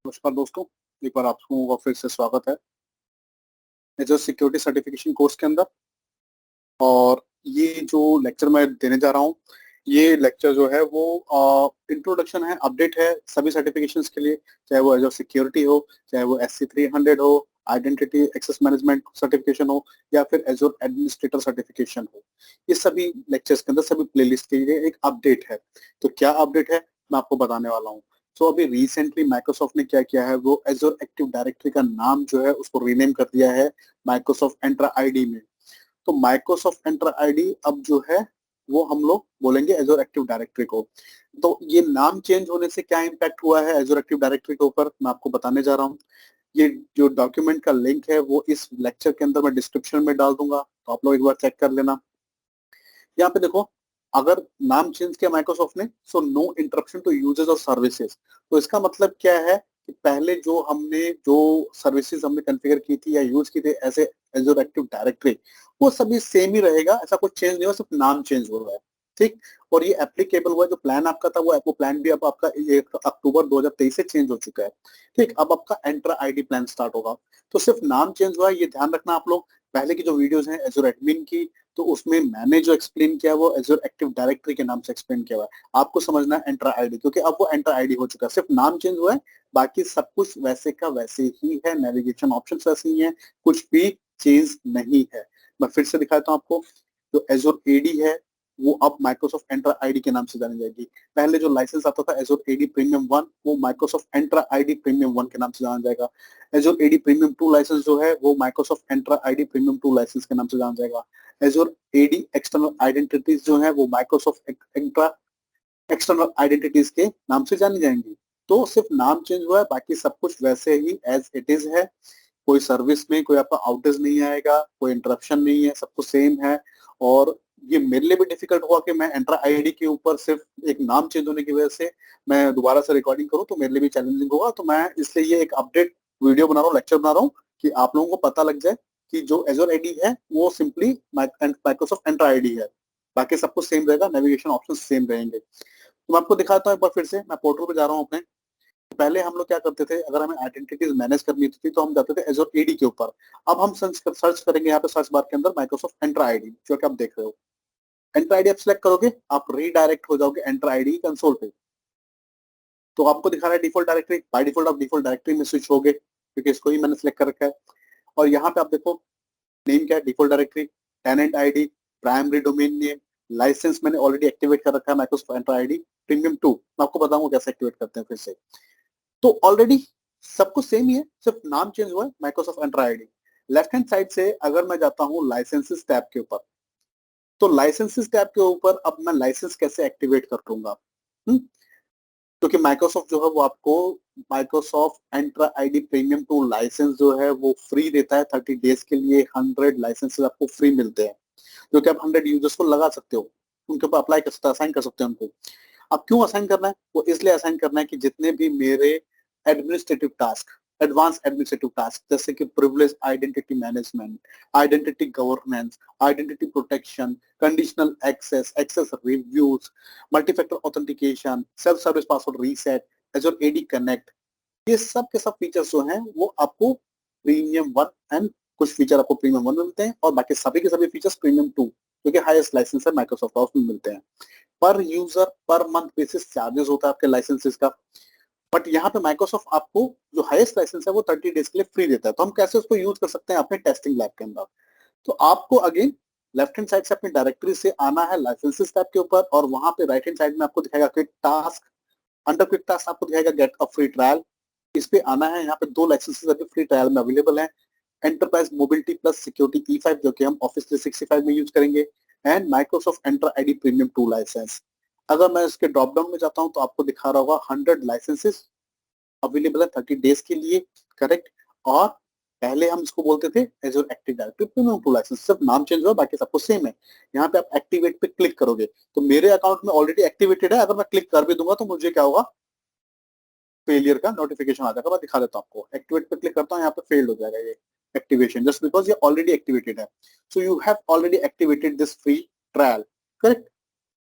नमस्कार दोस्तों, एक बार आप लोगों का फिर से स्वागत है एजर सिक्योरिटी सर्टिफिकेशन कोर्स के अंदर। और ये जो लेक्चर मैं देने जा रहा हूँ, ये लेक्चर जो है वो इंट्रोडक्शन है, अपडेट है सभी सर्टिफिकेशंस के लिए, चाहे वो एजर सिक्योरिटी हो, चाहे वो SC300 हो, आइडेंटिटी एक्सेस मैनेजमेंट सर्टिफिकेशन हो, या फिर एजर एडमिनिस्ट्रेटर सर्टिफिकेशन हो। ये सभी लेक्चर्स के अंदर सभी प्लेलिस्ट के लिए एक अपडेट है। तो क्या अपडेट है, मैं आपको बताने वाला हूँ। तो अभी रिसेंटली माइक्रोसॉफ्ट ने क्या किया है, वो एजर एक्टिव डायरेक्टरी का नाम जो है उसको रीनेम कर दिया है माइक्रोसॉफ्ट एंट्रा आईडी में। तो माइक्रोसॉफ्ट एंटर आईडी अब जो है वो हम लोग बोलेंगे एजोर एक्टिव डायरेक्टरी को। तो ये नाम चेंज होने से क्या इम्पैक्ट हुआ है एजोर एक्टिव डायरेक्टरी के ऊपर, मैं आपको बताने जा रहा हूँ। ये जो डॉक्यूमेंट का लिंक है वो इस लेक्चर के अंदर मैं डिस्क्रिप्शन में डाल दूंगा, तो आप लोग एक बार चेक कर लेना। यहाँ पे देखो, अगर नाम चेंज किया माइक्रोसॉफ्ट ने, so no interruption to users और सर्विसेज। तो इसका मतलब क्या है कि पहले जो सर्विसेज हमने कॉन्फ़िगर की थी या यूज की थी एज एजोर एक्टिव डायरेक्टरी, वो सभी सेम ही रहेगा, ऐसा कुछ चेंज नहीं हुआ, सिर्फ नाम चेंज हो रहा है। ठीक। और ये एप्लीकेबल हुआ है, जो प्लान आपका था वो प्लान भी अब आपका 1 अक्टूबर 2023 से चेंज हो चुका है। ठीक, अब आपका एंट्रा आईडी प्लान स्टार्ट होगा। तो सिर्फ नाम चेंज हुआ है, ये ध्यान रखना आप लोग। पहले की जो वीडियोस हैं एजोर एडमिन की, तो उसमें मैंने जो एक्सप्लेन किया वो एजोर एक्टिव डायरेक्टरी के नाम से एक्सप्लेन किया हुआ है। आपको समझना है एंट्रा आईडी, क्योंकि अब वो एंट्रा आईडी हो चुका है, सिर्फ नाम चेंज हुआ है, बाकी सब कुछ वैसे का वैसे ही है, नेविगेशन ऑप्शंस वैसे ही हैं, कुछ भी चेंज नहीं है। मैं फिर से दिखाता हूँ आपको। जो एजोर एडी है वो अब माइक्रोसॉफ्ट एंट्रा आईडी के नाम से जानी जाएगी। पहले जो लाइसेंस आता था एजोर एडी प्रीमियम 1, वो माइक्रोसॉफ्ट एंट्रा आईडी प्रीमियम 1 के नाम से जाना जाएगा। एजोर एडी प्रीमियम 2 लाइसेंस जो है वो Microsoft Entra ID premium 2 licence के नाम से जाना जाएगा। एजोर एडी एक्सटर्नल आइडेंटिटीज जो है वो माइक्रोसॉफ्ट एंट्रा एक्सटर्नल आइडेंटिटीज के नाम से जानी जाएंगी। तो सिर्फ नाम चेंज हुआ है, बाकी सब कुछ वैसे ही एज इट इज है। कोई सर्विस में कोई आपका आउटेज नहीं आएगा, कोई इंटरप्शन नहीं है, सब कुछ सेम है। और ये मेरे लिए भी डिफिकल्ट हुआ कि मैं एंट्रा आईडी के ऊपर सिर्फ एक नाम चेंज होने की वजह से मैं दोबारा से रिकॉर्डिंग करूं, तो मेरे लिए भी चैलेंजिंग होगा। तो मैं इसलिए ये एक अपडेट वीडियो बना रहा हूँ, लेक्चर बना रहा हूँ, कि आप लोगों को पता लग जाए कि जो एजोर आईडी है वो सिंपली माइक्रोसॉफ्ट एंट्रा आईडी है, बाकी सब कुछ सेम रहेगा, नेविगेशन ऑप्शन सेम रहेंगे। तो मैं आपको दिखाता हूँ एक बार फिर से, मैं पोर्टल पे जा रहा हूँ अपने। पहले हम लोग क्या करते थे, अगर हमें आइडेंटिटीज मैनेज करनी थी तो हम जाते थे एजोर एडी के ऊपर। अब हम सर्च करेंगे यहाँ पे सर्च बार के अंदर माइक्रोसॉफ्ट एंट्रा आईडी, जो कि आप देख रहे हो। एंट्रा आईडी आप सिलेक्ट करोगे, आप रीडायरेक्ट हो जाओगे एंट्रा आईडी कंसोल पे। तो आपको दिखा रहा है डिफॉल्ट डायरेक्टरी, बाय डिफॉल्ट आप डिफॉल्ट डायरेक्टरी में स्विच होगे, क्योंकि इसको ही मैंने सिलेक्ट कर रखा है। और यहाँ पे आप देखो, नेम क्या है, default directory, tenant ID, primary domain name, license मैंने ऑलरेडी एक्टिवेट कर रखा है माइक्रोसॉफ्ट एंट्रा आईडी प्रीमियम 2। मैं आपको बताऊंगा कैसे एक्टिवेट करते हैं फिर से। तो ऑलरेडी सब कुछ सेम ही है, सिर्फ नाम चेंज हुआ है, Microsoft Entra ID. Left hand side से अगर मैं जाता हूँ लाइसेंसेस टैब के ऊपर, तो लाइसेंसेस टैब के ऊपर अब मैं लाइसेंस कैसे एक्टिवेट कर दूंगा। क्योंकि माइक्रोसॉफ्ट जो है वो आपको Microsoft Entra ID premium 2 licence जो है वो फ्री देता है 30 डेज के लिए। 100 लाइसेंसेस आपको फ्री मिलते हैं, जो कि आप 100 यूजर्स को लगा सकते हो, उनके ऊपर अप्लाई कर सकते हो, असाइन कर सकते हो उनको। अब क्यों असाइन करना है, वो इसलिए असाइन करना है कि जितने भी मेरे administrative task, advance administrative task, जैसे कि privilege identity management, identity governance, identity protection, conditional access, access reviews, multifactor authentication, self service password reset, Azure AD connect, ये सब के सब फीचर्स जो हैं वो आपको प्रीमियम 1 एंड कुछ फीचर आपको प्रीमियम 1 में मिलते हैं, और बाकी सभी के सभी फीचर्स प्रीमियम 2, जो कि हाईएस्ट लाइसेंस है माइक्रोसॉफ्ट का, उसमें मिलते हैं। पर user per month basis charges होता है आपके लाइसेंसेस का। बट यहाँ पे माइक्रोसॉफ्ट आपको जो हाईएस्ट लाइसेंस है वो 30 डेज के लिए फ्री देता है। तो हम कैसे उसको यूज कर सकते हैं अपने टेस्टिंग लैब के अंदर। तो आपको अगेन लेफ्ट हैंड साइड से अपनी डायरेक्टरी से आना है लाइसेंसेस टैब के ऊपर, और वहां पे राइट हैंड साइड में आपको दिखाएगा quick task. Under quick task आपको दिखाएगा गेट अ फ्री ट्रायल, इस पे आना है। यहाँ पे 2 लाइसेंसेस अभी फ्री ट्रायल में अवेलेबल है, enterprise mobility plus security E5, जो कि हम ऑफिस 365 में यूज करेंगे, and Microsoft Entra ID premium 2 license. अगर मैं इसके ड्रॉप डाउन में जाता हूँ तो आपको दिखा रहा होगा 100 लाइसेंसेस अवेलेबल है 30 डेज के लिए, करेक्ट। और पहले हम इसको बोलते थे Azure active directory premium 2 license, सिर्फ नाम चेंज हुआ, बाकी सब कुछ सेम है। यहाँ पे आप एक्टिवेट पे क्लिक करोगे तो मेरे अकाउंट में ऑलरेडी एक्टिवेटेड है, अगर मैं क्लिक कर भी दूंगा तो मुझे क्या होगा, फेलियर का नोटिफिकेशन आ जाएगा। मैं दिखा देता हूँ आपको, एक्टिवेट पे क्लिक करता हूँ, यहाँ पे फेल्ड हो जाएगा ये एक्टिवेशन, जस्ट बिकॉज ये ऑलरेडी एक्टिवेटेड है। So you have already activated this free trial, correct.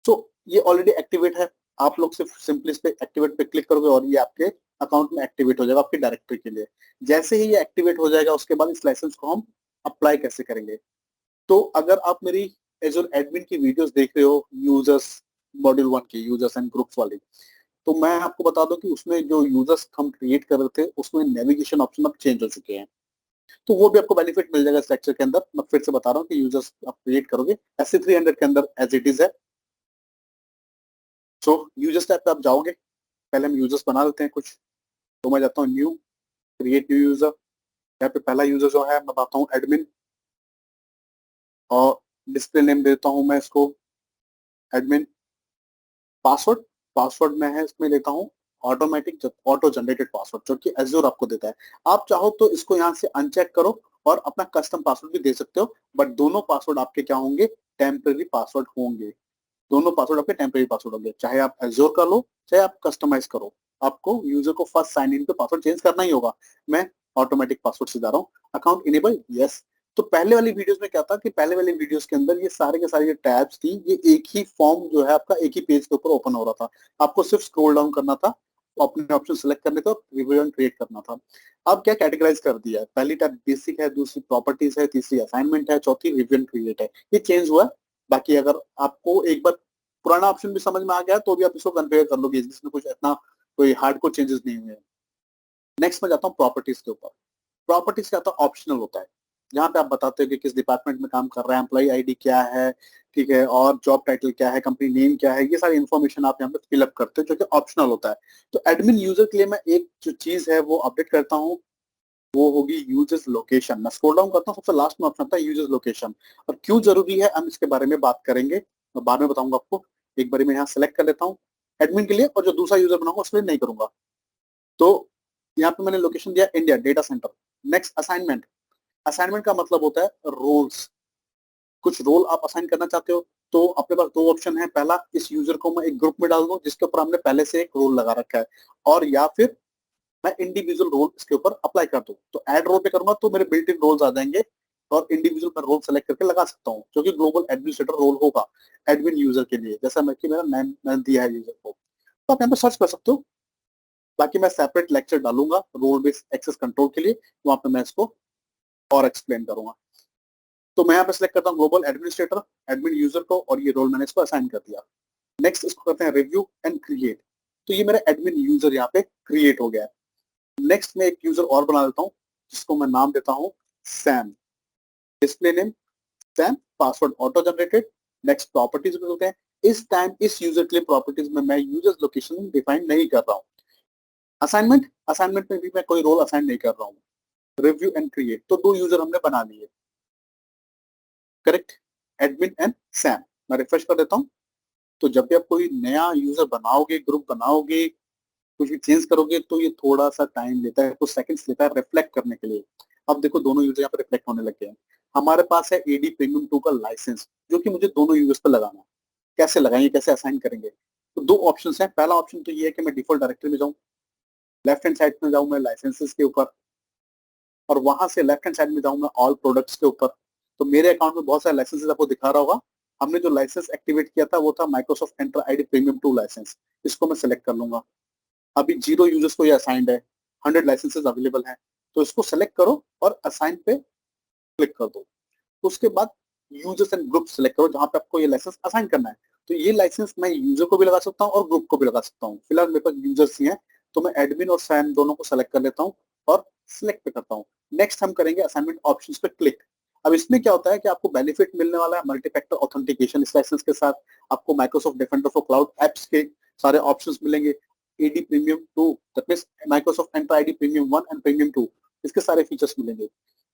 So ये ऑलरेडी एक्टिवेट है, आप लोग सिर्फ सिंपली इस पे एक्टिवेट पे क्लिक करोगे और ये आपके अकाउंट में एक्टिवेट हो जाएगा आपकी डायरेक्टरी के लिए। जैसे ही ये एक्टिवेट हो जाएगा उसके बाद इस लाइसेंस को हम अप्लाई कैसे करेंगे। तो अगर आप मेरी एजर एडमिन की वीडियोस देख रहे हो यूजर्स मॉड्यूल 1 की, यूजर्स एंड ग्रुप्स वाली, तो मैं आपको बता दूं कि उसमें जो यूजर्स हम क्रिएट कर रहे थे उसमें नेविगेशन ऑप्शन अब चेंज हो चुके हैं। तो वो भी आपको बेनिफिट मिल जाएगा इस लेक्चर के अंदर। मैं फिर से बता रहा हूँ कि यूजर्स आप क्रिएट करोगे SC300 के अंदर एज इट इज है। सो यूजर्स टैब पे आप जाओगे, पहले हम यूजर्स बना लेते हैं कुछ। तो मैं जाता हूँ न्यू, क्रिएट न्यू यूजर। यहाँ पे पहला यूजर जो है मैं बताता हूँ एडमिन, और डिस्प्ले नेम देता हूँ मैं इसको एडमिन। पासवर्ड, पासवर्ड में है इसमें लेता हूँ ऑटोमेटिक ऑटो जनरेटेड पासवर्ड, जो कि एज्योर आपको देता है। आप चाहो तो इसको यहाँ से अनचेक करो और अपना कस्टम पासवर्ड भी दे सकते हो, बट दोनों पासवर्ड आपके क्या होंगे, टेम्परेरी पासवर्ड होंगे। दोनों पासवर्ड आपके टेम्परेरी पासवर्ड होंगे, चाहे आप एज्योर कर लो चाहे आप कस्टमाइज करो। आपको यूजर को फर्स्ट साइन इन पे पासवर्ड चेंज करना ही होगा। मैं ऑटोमेटिक पासवर्ड से जा रहा हूँ। Account enable, yes. तो पहले वाली वीडियोस में क्या था कि पहले वाली वीडियोस के अंदर ये सारे के सारे टैब्स थी, ये एक ही फॉर्म जो है आपका एक ही पेज के ऊपर ओपन हो रहा था। आपको सिर्फ स्क्रॉल डाउन करना था, अपने ऑप्शन सेलेक्ट करने थे और रिव्यू एंड क्रिएट करना था। अब क्या कैटेगराइज कर दिया है, पहली टैब बेसिक है, दूसरी प्रॉपर्टीज है, तीसरी असाइनमेंट है, चौथी रिव्यू एंड क्रिएट है। ये चेंज हुआ है। बाकी अगर आपको एक बार पुराना ऑप्शन भी समझ में आ गया तो भी आप इसको कन्फिगर कर लोगे, इसमें कुछ इतना कोई हार्डकोर चेंजेस नहीं हुए। नेक्स्ट में जाता हूँ प्रॉपर्टीज के ऊपर। प्रॉपर्टीज क्या होता है, ऑप्शनल होता है, जहाँ पे आप बताते हो कि किस डिपार्टमेंट में काम कर रहा है, एम्प्लॉय आईडी क्या है, ठीक है, और जॉब टाइटल क्या है, कंपनी नेम क्या है, ये सारी इन्फॉर्मेशन आप यहाँ पे फिलअप करते हो, जो कि ऑप्शनल होता है। तो एडमिन यूजर के लिए मैं एक जो चीज है वो अपडेट करता हूँ, वो होगी यूजर्स लोकेशन। मैं स्क्रॉल डाउन करता हूँ, सबसे लास्ट में ऑप्शन आता है यूजर्स लोकेशन। और क्यों जरूरी है हम इसके बारे में बात करेंगे, मैं बाद में बताऊंगा आपको। एक बार मैं यहाँ सेलेक्ट कर लेता हूँ एडमिन के लिए, और जो दूसरा यूजर बनाऊंगा उसके लिए नहीं करूंगा। तो यहाँ पे मैंने लोकेशन दिया India data centre. Next assignment. Assignment का मतलब होता है रोल्स। कुछ रोल आप असाइन करना चाहते हो, तो अपने पास दो ऑप्शन है। पहला, इस यूजर को मैं एक ग्रुप में डाल दूं जिसके ऊपर हमने पहले से एक रोल लगा रखा है, और या फिर मैं इंडिविजुअल रोल इसके ऊपर अप्लाई कर दूं। तो ऐड रोल पे करूंगा तो मेरे बिल्ट इन रोल्स आ जाएंगे, और इंडिविजुअल मैं रोल सेलेक्ट करके लगा सकता हूँ, जो कि ग्लोबल एडमिनिस्ट्रेटर रोल होगा एडमिन यूजर के लिए, जैसा मैं कि मेरा नाम मैंने दिया है यूजर को। तो आप यहाँ पे सर्च कर सकते हो। बाकी मैं सेपरेट लेक्चर डालूंगा रोल बेस्ड एक्सेस कंट्रोल के लिए, वहां पे मैं इसको और एक्सप्लेन करूंगा। तो मैं यहाँ पे सिलेक्ट करता हूँ ग्लोबल एडमिनिस्ट्रेटर, एडमिन यूजर को, और ये रोल मैंने इसको असाइन कर दिया। नेक्स्ट इसको करते हैं रिव्यू एंड क्रिएट। तो ये मेरा एडमिन यूजर यहाँ पे क्रिएट हो गया है। नेक्स्ट मैं एक यूजर और बना देता हूँ जिसको मैं नाम देता हूँ Sam. Display name Sam, password auto generated. Next properties में होते हैं। इस टाइम इस यूजर के लिए प्रॉपर्टीज में मैं यूजर लोकेशन डिफाइन नहीं कर रहा हूँ। असाइनमेंट, असाइनमेंट में भी मैं कोई रोल असाइन नहीं कर रहा हूँ। रिव्यू एंड क्रिएट, तो दो यूजर हमने बना लिए, करेक्ट, एडमिन एंड सैम। मैं रिफ्रेश कर देता हूँ। तो जब भी आप कोई नया यूजर बनाओगे, ग्रुप बनाओगे, कुछ भी चेंज करोगे, तो ये थोड़ा सा टाइम लेता है, कुछ सेकंड्स लेता है रिफ्लेक्ट करने के लिए। अब देखो दोनों यूजर यहाँ पे रिफ्लेक्ट होने लग गए हैं। हमारे पास है एडी प्रीमियम 2 का लाइसेंस, जो कि मुझे दोनों यूजर्स पे लगाना है। कैसे लगाएंगे, कैसे असाइन करेंगे। तो दो ऑप्शन है। पहला ऑप्शन तो ये है कि मैं डिफॉल्ट डायरेक्टरी में जाऊँ, लेफ्ट हैंड साइड में जाऊँ मैं लाइसेंसेस के ऊपर, और वहां से लेफ्ट हैंड साइड में जाऊंगा ऑल प्रोडक्ट्स के ऊपर। तो मेरे अकाउंट में बहुत सारे लाइसेंसेस आपको दिखा रहा होगा। हमने जो लाइसेंस एक्टिवेट किया था वो था Microsoft Entra ID premium 2 license. इसको मैं सिलेक्ट कर लूंगा। अभी 0 यूजर्स को ये असाइंड है, 100 लाइसेंसेस अवेलेबल हैं। तो इसको सेलेक्ट करो और असाइन पे क्लिक कर दो। उसके बाद यूजर्स एंड ग्रुप सेलेक्ट करो, जहां पे आपको ये लाइसेंस असाइन करना है। तो ये लाइसेंस मैं यूजर को भी लगा सकता हूँ और ग्रुप को भी लगा सकता हूँ। फिलहाल मेरे पास यूजर्स ही हैं, तो मैं एडमिन और सैम दोनों को सेलेक्ट कर लेता हूँ और सिलेक्ट पे करता हूँ। नेक्स्ट हम करेंगे असाइनमेंट ऑप्शंस पे क्लिक। अब इसमें क्या होता है कि आपको बेनिफिट मिलने वाला है मल्टी फैक्टर ऑथेंटिकेशन इस लाइसेंस के साथ। आपको Microsoft Defender for Cloud Apps के सारे ऑप्शंस मिलेंगे। AD premium 2, that means Microsoft Entra ID premium 1 and premium 2, इसके सारे फीचर्स मिलेंगे।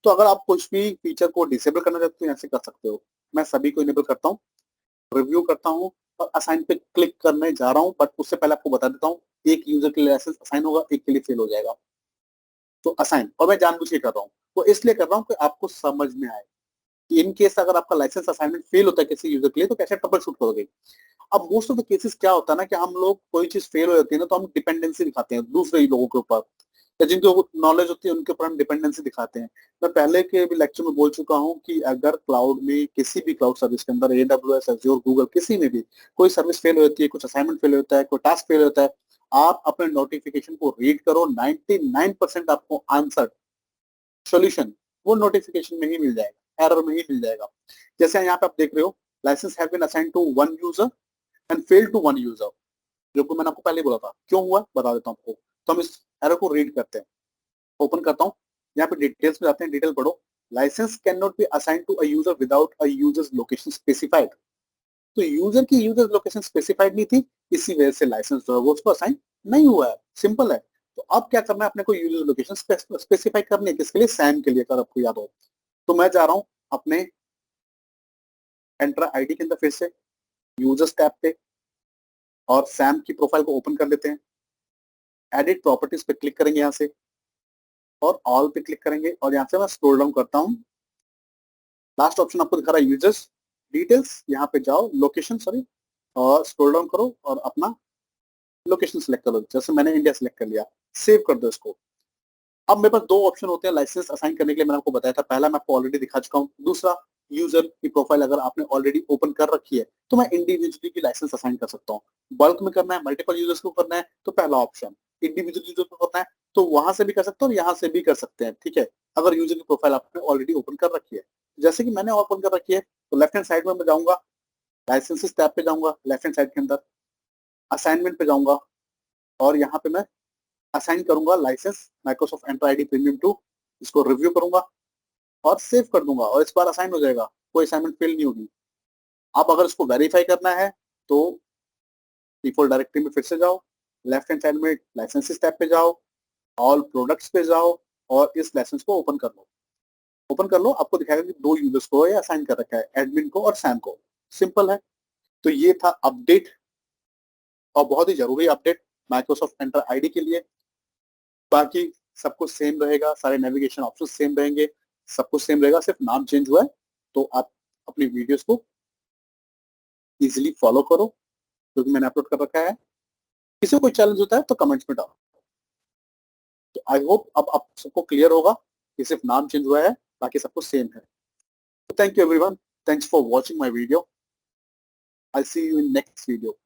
तो अगर आप कुछ भी फीचर को डिसेबल करना चाहते हो ऐसे कर सकते हो। मैं सभी को इनेबल करता हूँ, रिव्यू करता हूँ और असाइन पे क्लिक करने जा रहा हूँ। बट उससे पहले आपको बता देता हूँ, एक यूजर के लिए लाइसेंस असाइन होगा, एक के लिए फेल हो जाएगा। तो असाइन, और मैं जानबूझ के कर रहा हूँ, वो इसलिए कर रहा हूँ कि आपको समझ में आए कि इन केस अगर आपका लाइसेंस असाइनमेंट फेल होता है किसी यूजर के लिए तो कैसे ट्रबल शूट करोगे। अब मोस्ट ऑफ द केसेस क्या होता है ना कि हम लोग कोई चीज फेल हो जाती है ना तो हम डिपेंडेंसी दिखाते हैं दूसरे लोगों के ऊपर, या जिनको नॉलेज होती है उनके ऊपर हम डिपेंडेंसी दिखाते हैं। मैं पहले के भी लेक्चर में बोल चुका हूँ कि अगर क्लाउड में किसी भी क्लाउड सर्विस के अंदर AWS, Azure, गूगल, किसी में भी कोई सर्विस फेल हो जाती है, कुछ असाइनमेंट फेल होता है, कोई टास्क फेल होता है, आप अपने नोटिफिकेशन को रीड करो, 99% आपको आंसर सॉल्यूशन वो नोटिफिकेशन में ही मिल जाएगा, एरर में ही मिल जाएगा। जैसे यहाँ पे आप देख रहे हो, license have been assigned to one user and failed to one user, जो कि मैंने आपको पहले बोला था। क्यों हुआ बता देता हूँ आपको। तो हम इस एरर को रीड करते हैं, ओपन करता हूँ, यहाँ पे डिटेल्स में जाते हैं, डिटेल पढ़ो। License can not be assigned to a user without a users location specified. तो यूजर की यूजर लोकेशन स्पेसिफाइड नहीं थी, इसी वजह से लाइसेंस जो है वो उसको असाइन नहीं हुआ है। सिंपल है। तो अब क्या करना है, अपने को यूजर लोकेशन स्पेसिफाई करनी है, किसके लिए? सैम के लिए, अगर आपको याद हो। तो मैं जा रहा हूँ अपने एंटर आईडी के अंदर, फिर से यूजर्स टैब पे, और सैम की प्रोफाइल को ओपन कर लेते हैं। एडिट प्रॉपर्टीज पे क्लिक करेंगे यहाँ से, और ऑल पे क्लिक करेंगे, और यहाँ से मैं स्क्रॉल डाउन करता हूँ। लास्ट ऑप्शन आपको दिखा रहा है यूजर्स डिटेल्स, यहाँ पे जाओ, लोकेशन सॉरी, और स्क्रॉल डाउन करो और अपना लोकेशन सिलेक्ट करो। जैसे मैंने इंडिया सिलेक्ट कर लिया, सेव कर दो इसको। अब मेरे पास दो ऑप्शन होते हैं लाइसेंस असाइन करने के लिए, मैंने आपको बताया था। पहला मैं आपको ऑलरेडी दिखा चुका हूँ। दूसरा, यूजर की प्रोफाइल अगर आपने ऑलरेडी ओपन कर रखी है तो मैं इंडिविजुअली की लाइसेंस असाइन कर सकता हूँ। बल्क में करना है, मल्टीपल यूजर्स को करना है, तो पहला ऑप्शन। इंडिविजुअल यूजर को करना है तो वहां से भी कर सकते हैं और यहाँ से भी कर सकते हैं, ठीक है, अगर यूजर की प्रोफाइल आपने ऑलरेडी ओपन कर रखी है। जैसे कि मैंने ओपन कर रखी है, तो लेफ्ट हैंड साइड में मैं जाऊंगा, लाइसेंसेस टैब पे जाऊंगा, लेफ्ट हैंड साइड के अंदर असाइनमेंट पे जाऊंगा, और यहाँ पे मैं असाइन करूंगा license Microsoft Entra ID premium 2। इसको रिव्यू करूंगा और सेव कर दूंगा, और इस बार असाइन हो जाएगा, कोई असाइनमेंट फेल नहीं होगी। आप अगर इसको वेरीफाई करना है तो डिफॉल्ट डायरेक्टरी में फिर से जाओ, लेफ्ट हैंड साइड में लाइसेंसेस टैब पे जाओ, ऑल प्रोडक्ट्स पे जाओ, और इस लाइसेंस को ओपन कर लो। ओपन कर लो, आपको दिखाएगा कि दो यूजर्स को ये असाइन कर रखा है, एडमिन को और सैम को। सिंपल है। तो ये था अपडेट, और बहुत ही जरूरी अपडेट माइक्रोसॉफ्ट एंटर आईडी के लिए। बाकी सब कुछ सेम रहेगा, सारे नेविगेशन ऑप्शन सेम रहेंगे, सब कुछ सेम रहेगा, सिर्फ नाम चेंज हुआ है। तो आप अपनी वीडियोस को इजीली फॉलो करो, क्योंकि मैंने अपलोड कर रखा है। किसी को कोई चैलेंज होता है तो कमेंट्स में डालो। तो आई होप अब आप सबको क्लियर होगा कि सिर्फ नाम चेंज हुआ है, बाकी सब कुछ सेम है। Thank you everyone, thanks for watching my video. I see you in next video.